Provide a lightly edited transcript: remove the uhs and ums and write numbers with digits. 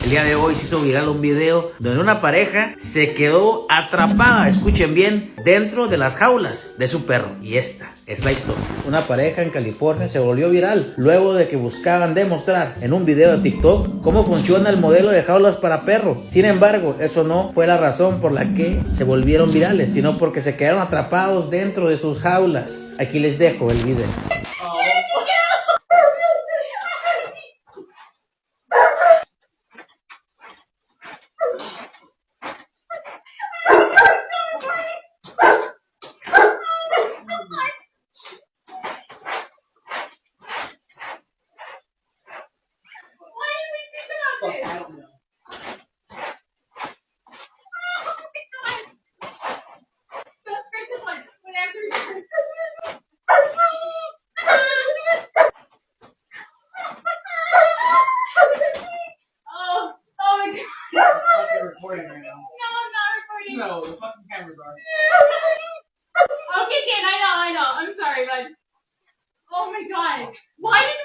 El día de hoy se hizo viral un video donde una pareja se quedó atrapada, escuchen bien, dentro de las jaulas de su perro. Y esta es la historia. Una pareja en California se volvió viral luego de que buscaban demostrar en un video de TikTok cómo funciona el modelo de jaulas para perro. Sin embargo, eso no fue la razón por la que se volvieron virales, sino porque se quedaron atrapados dentro de sus jaulas. Aquí les dejo el video. I don't know. That's great. This one. Whenever. Oh my god. You're fucking recording right now. No, I'm not recording. No, the fucking cameras are. Okay, kid, I know. I'm sorry, bud. Oh my god. Why did